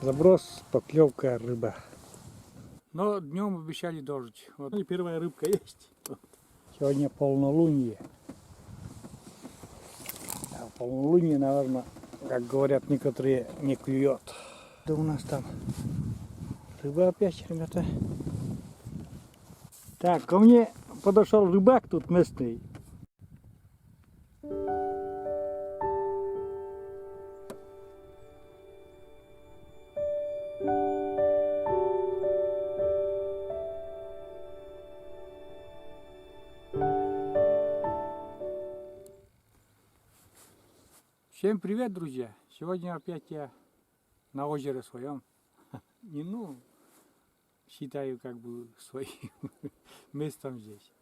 Заброс, поклевка, рыба. Но днем обещали дождь. Вот и первая рыбка есть. Вот. Сегодня полнолуние. А полнолуние, наверное, как говорят некоторые, не клюет. Да у нас там рыба опять, ребята. Так, ко мне подошел рыбак тут местный. Всем привет, друзья! Сегодня опять я на озере своем. Не, считаю как бы своим местом здесь.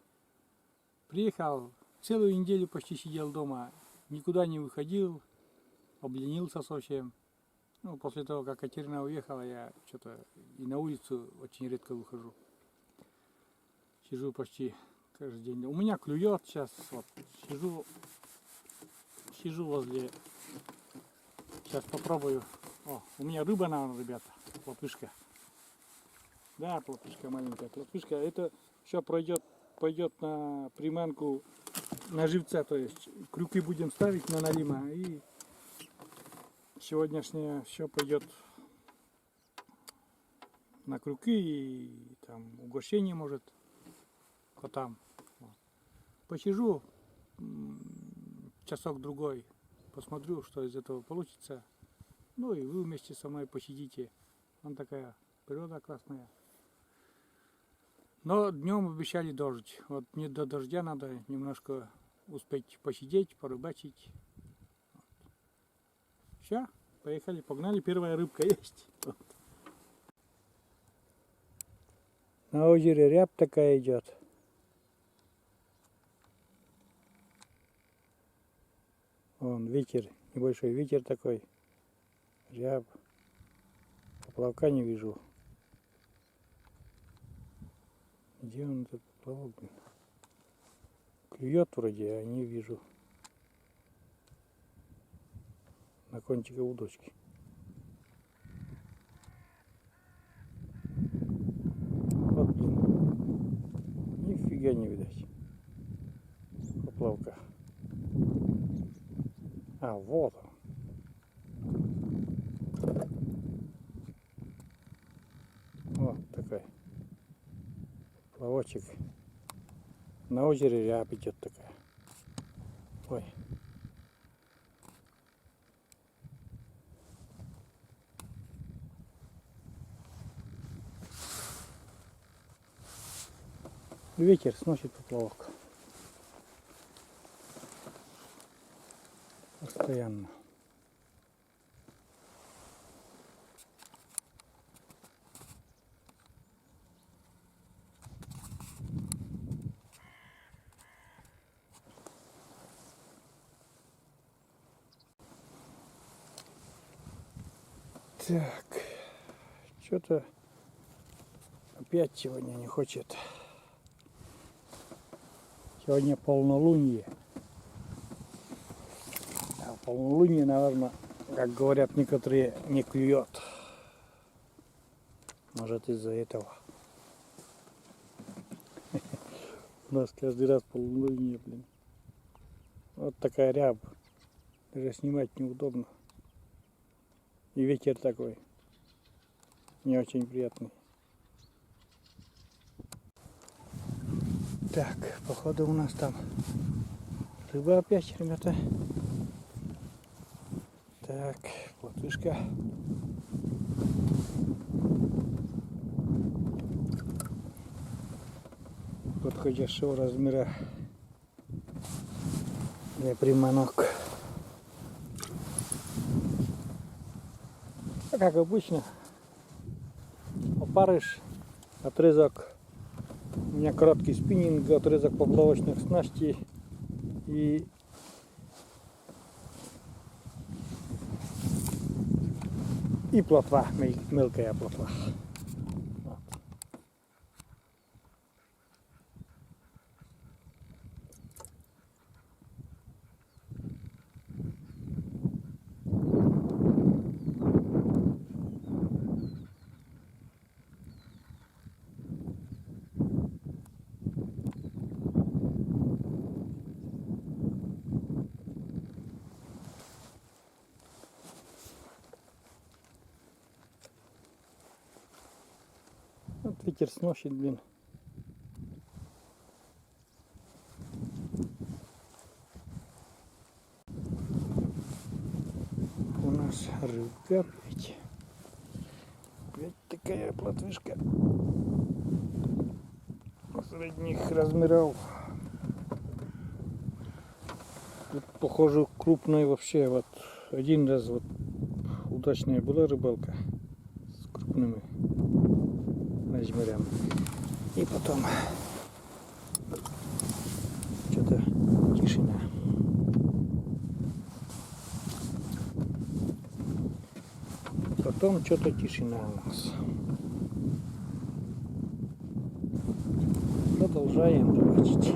Приехал, целую неделю почти сидел дома, никуда не выходил, обленился совсем. Ну, после того, как Катерина уехала, я что-то и на улицу очень редко выхожу. Сижу почти каждый день. У меня клюет сейчас, вот, сижу возле. Сейчас попробую. О, у меня рыба, наверное, ребята. Плотвышка. Да, плотвышка маленькая. Плотвышка. Это все пойдет на приманку на живца. То есть крюки будем ставить на налима. И сегодняшнее все пойдет на крюки. И там угощение может котам. Вот. Посижу часок-другой. Посмотрю, что из этого получится. Ну и вы вместе со мной посидите. Вон такая природа классная. Но днем обещали дождь. Вот мне до дождя надо немножко успеть посидеть, порыбачить. Вот. Все, поехали, погнали. Первая рыбка есть. Вот. На озере рябь такая идет. Вон ветер, небольшой ветер такой. Рябь. Поплавка не вижу. Где он, этот поплавок? Клюет вроде, а не вижу. На кончике удочки. Вот, блин. Нифига не видать. Поплавка. А, вот он. Вот такой плавочек. На озере рябь идет такая. Ой. Ветер сносит поплавок. Постоянно. Так, что-то опять сегодня не хочет. Сегодня полнолуние. А полнолуние, наверное, как говорят некоторые, не клюет. Может, из-за этого. У нас каждый раз полнолуние, блин. Вот такая рябь. Даже снимать неудобно. И ветер такой. Не очень приятный. Так, походу у нас там рыба опять, ребята. Так, плотвышка. Подходящего размера для приманок. А как обычно, опарыш, отрезок. У меня короткий спиннинг, отрезок поплавочных снастей и плотва, мелкая плотва. Вот. ветер сносит, блин. У нас рыбка опять. Опять такая плотвышка средних размеров. Тут, похоже, крупная вообще. Вот один раз вот удачная была рыбалка с крупными размерами. И потом что-то тишина. Потом что-то тишина у нас. Продолжаем рыбачить.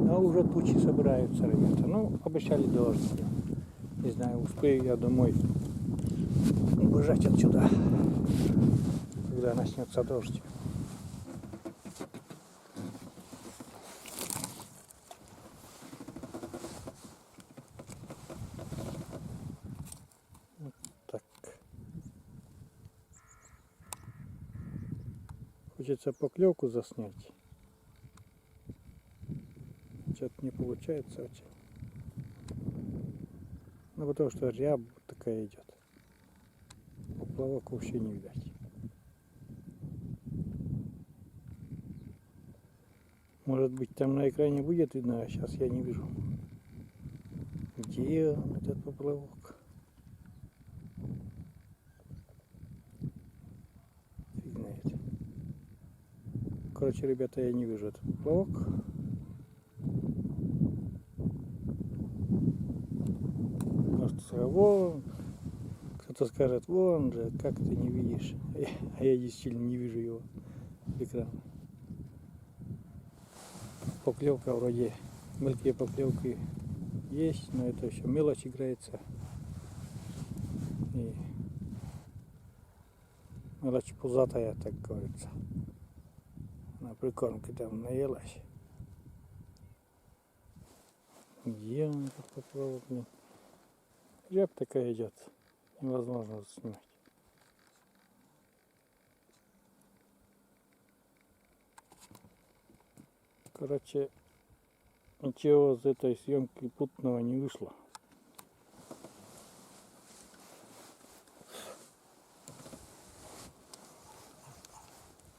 А уже тучи собираются, ребята. Ну, обещали дождь. Не знаю, успею я домой убежать отсюда, когда начнется дождь. Вот так. Хочется поклевку заснять. Что-то не получается очень. Ну, потому что рябь такая идет. Поплавок вообще не видать. Может быть, там на экране будет видно, а сейчас я не вижу. Где он, этот поплавок? Фиг знает. Короче, ребята, я не вижу этот поплавок. Может, вон. Кто-то скажет, вон же, как ты не видишь. А я действительно не вижу его экран. Поклевка вроде, мелкие поклевки есть, но это еще мелочь играется. И мелочь пузатая, так говорится. На прикормке там наелась. Где он, этот поплавок, блин? Рябь такая идет. Невозможно снимать. Короче, ничего из этой съемки путного не вышло.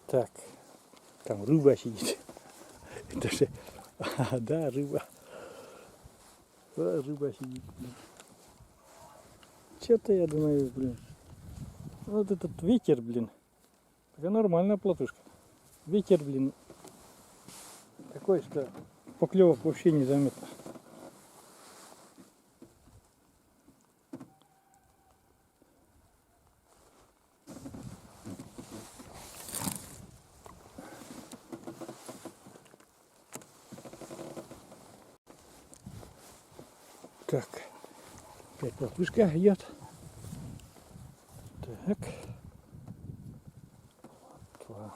Так, там рыба сидит. Это же, да, рыба. Да, рыба сидит. Что-то я думаю, блин. Вот этот ветер, блин. Это нормальная плотушка. Ветер, блин, такой, что поклевок вообще не заметно. Так, опять плотвышка идет. Так. Два.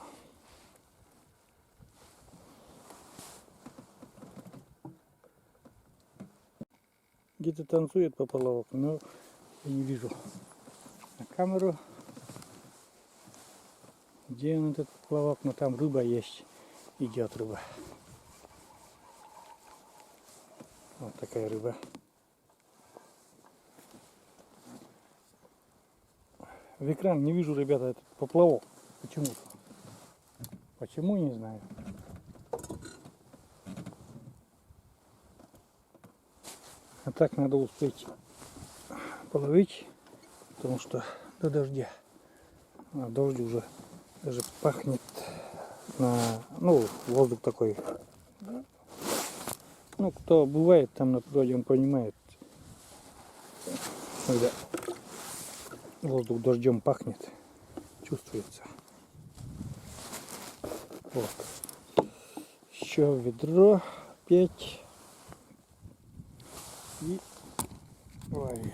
Где-то танцует поплавок, но я не вижу на камеру, где он, этот поплавок, но там рыба есть, идет рыба. Вот такая рыба. В экран не вижу, ребята, этот поплавок. Почему-то. Почему, не знаю. А так надо успеть половить, потому что до дождя. А дождь уже даже пахнет на, ну, воздух такой. Ну, кто бывает там на природе, он понимает, когда воздух дождем пахнет, чувствуется. Вот. Еще ведро опять. И ой,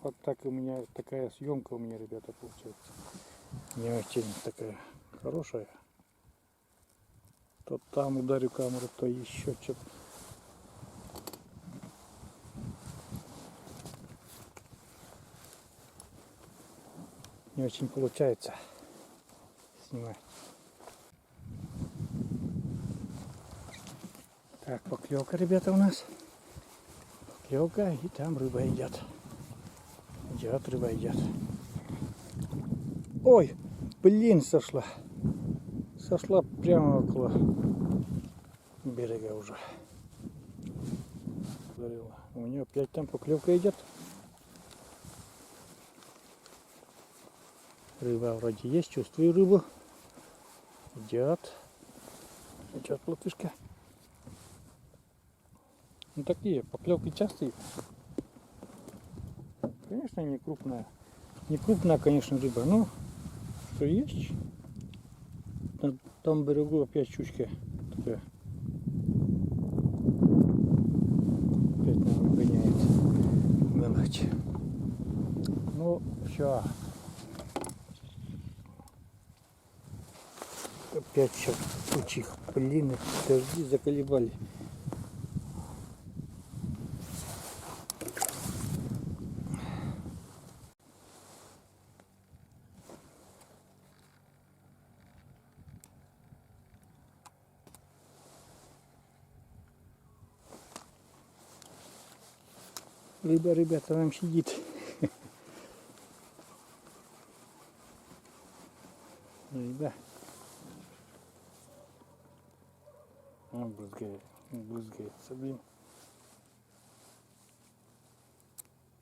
вот так у меня такая съемка у меня, ребята, получается. Не очень такая хорошая. То там ударю камеру, то еще что-то. Не очень получается снимать. Так, поклевка, ребята, у нас. Поклевка, и там рыба идет. Идет, рыба идет. Ой, блин, сошла. Сошла прямо около берега уже. У нее опять там поклевка идет. Рыба вроде есть, чувствую рыбу. Идет. Идет плотвышка. Ну такие поклевки частые. Конечно, не крупная. Не крупная, конечно, рыба, но что есть. На том берегу опять щучка такая. Опять нам гоняет мелочь. Ну, все. Опять сейчас учих. Блин, дожди заколебали. Рыба, ребята, там сидит. Рыба. Он брызгается, блин.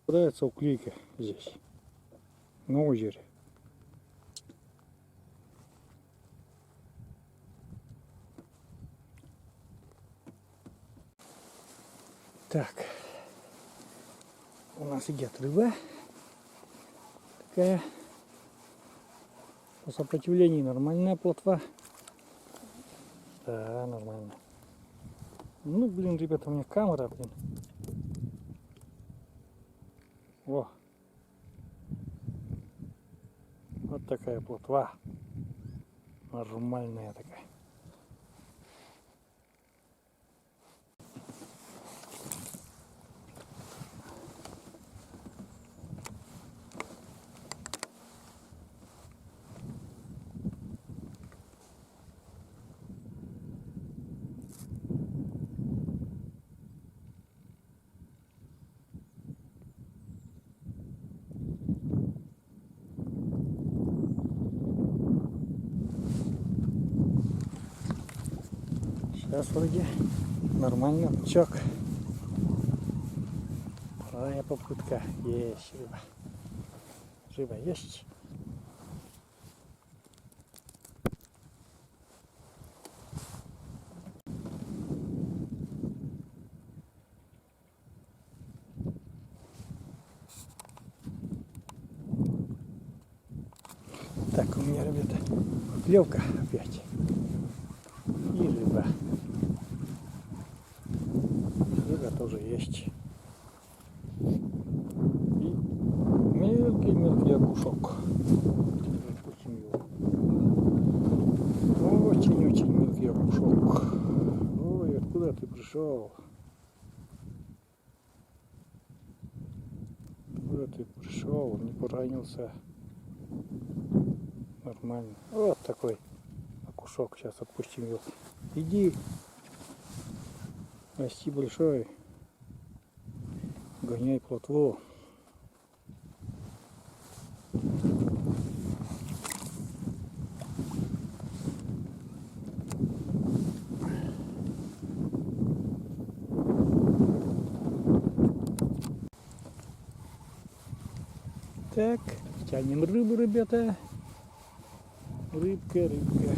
Нравится уклейка здесь, на озере. Так, у нас идет рыба такая. По сопротивлению нормальная плотва. Да, нормально. Ну, блин, ребята, у меня камера, блин. О. Вот такая плотва. Нормальная такая. Сейчас вроде нормально, чок. Вторая попытка. Есть рыба. Рыба есть. Так, у меня, ребята, поклевка опять. И рыба. Рыба тоже есть. И мелкий окушок. Отпустим его. Очень-очень мелкий окушок. Ой, откуда ты пришел? Откуда ты пришел? Не поранился? Нормально. Вот такой окушок. Сейчас отпустим его. Иди. Расти большой. Гоняй плотву. Так, тянем рыбу, ребята. Рыбка, рыбка.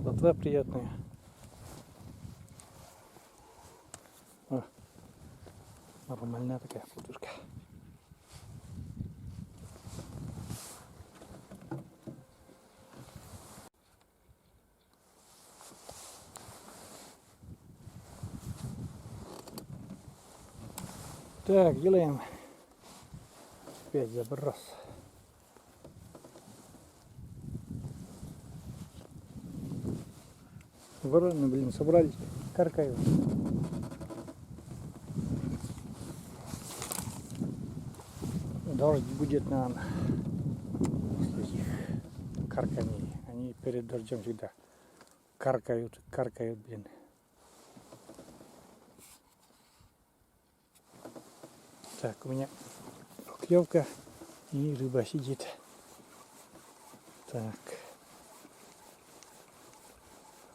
Плотва приятная. О, нормальная такая плотвушка. Так, делаем опять заброс. Вороны, блин, собрались, каркают. Дождь будет, наверное, после этих карканий. Они перед дождем всегда каркают, блин. Так, у меня поклевка и рыба сидит. Так.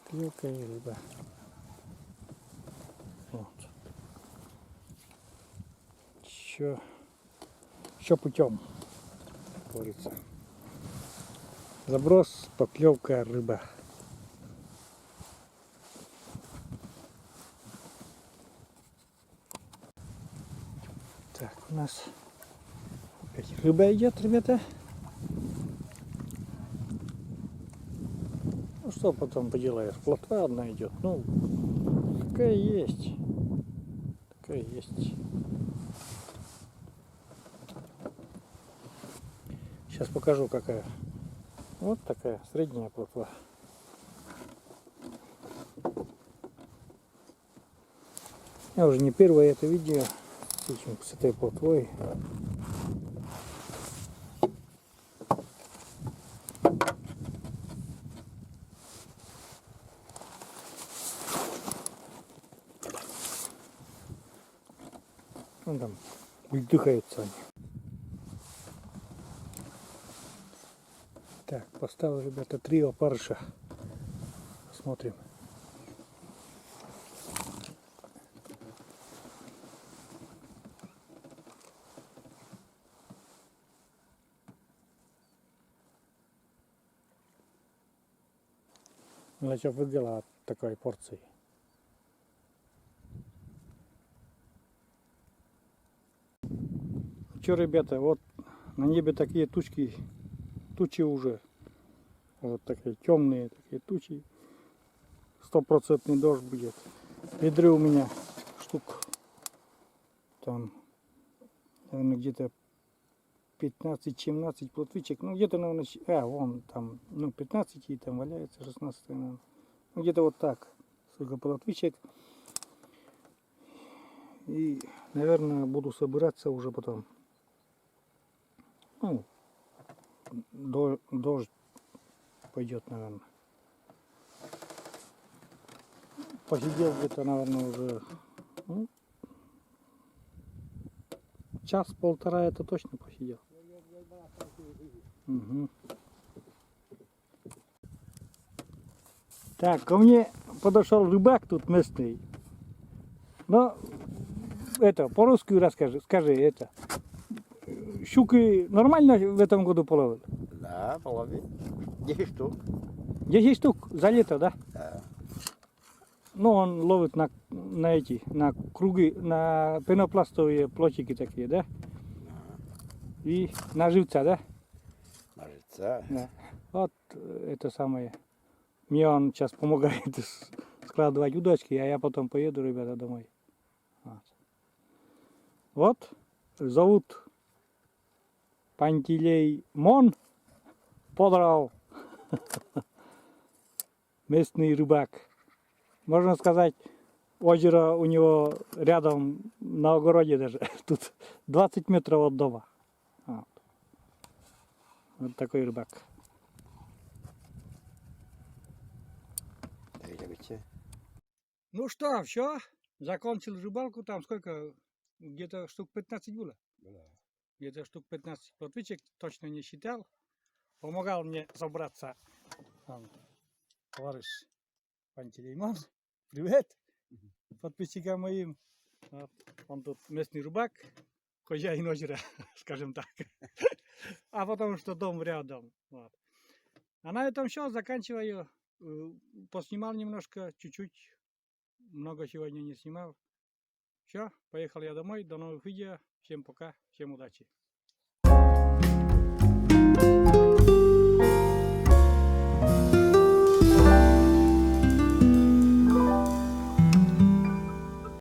Поклевка и рыба. Вот. Еще путем, как говорится. Заброс, поклевка, рыба. Так, у нас опять рыба идет, ребята. Ну что потом поделаешь, плотва одна идет. Ну, какая есть. Такая есть. Сейчас покажу, какая. Вот такая средняя плотва. Я уже не первое это видео с этой плотвой. Ну, там выдыхаются они. Так, поставил, ребята, 3 опарыша. Смотрим. Значит, выиграла от такой порции. Че, ребята, вот на небе такие тучи уже. Вот такие темные такие тучи. 100% дождь будет. Ведры у меня штук там, наверное, где-то 15-17 плотвичек. Ну, где-то, наверное, вон там, ну, 15 и там валяется, 16, наверное. Ну, где-то вот так. Сколько плотвичек. И, наверное, буду собираться уже потом. Ну, дождь пойдет, наверное. Посидел где-то, наверное, уже час-полтора это точно посидел. Угу. Так, ко мне подошел рыбак тут местный. Но это, по-русски расскажи, скажи это. Щуки нормально в этом году половил? Да, половил. 10 штук. 10 штук за лето, да? Да. Ну, он ловит на круги, на пенопластовые плотики такие, да? И на живца, да? На живца. Да. Вот это самое. Мне он сейчас помогает складывать удочки, а я потом поеду, ребята, домой. Вот. Зовут Пантелеймон Подрал. Местный рыбак. Можно сказать, озеро у него рядом на огороде даже. Тут 20 метров от дома. Вот такой рыбак. Ну что, все? Закончил рыбалку. Там сколько? Где-то штук 15 было? Да. Где-то штук 15 плотвичек. Точно не считал. Помогал мне собраться. Товарищ Пантелеймон. Привет подписчикам моим. Вот. Он тут местный рыбак. Хозяин озера, скажем так. А потому что дом рядом. Вот. А на этом все, заканчиваю. Поснимал немножко, чуть-чуть. Много сегодня не снимал. Все, поехал я домой. До новых видео. Всем пока, всем удачи.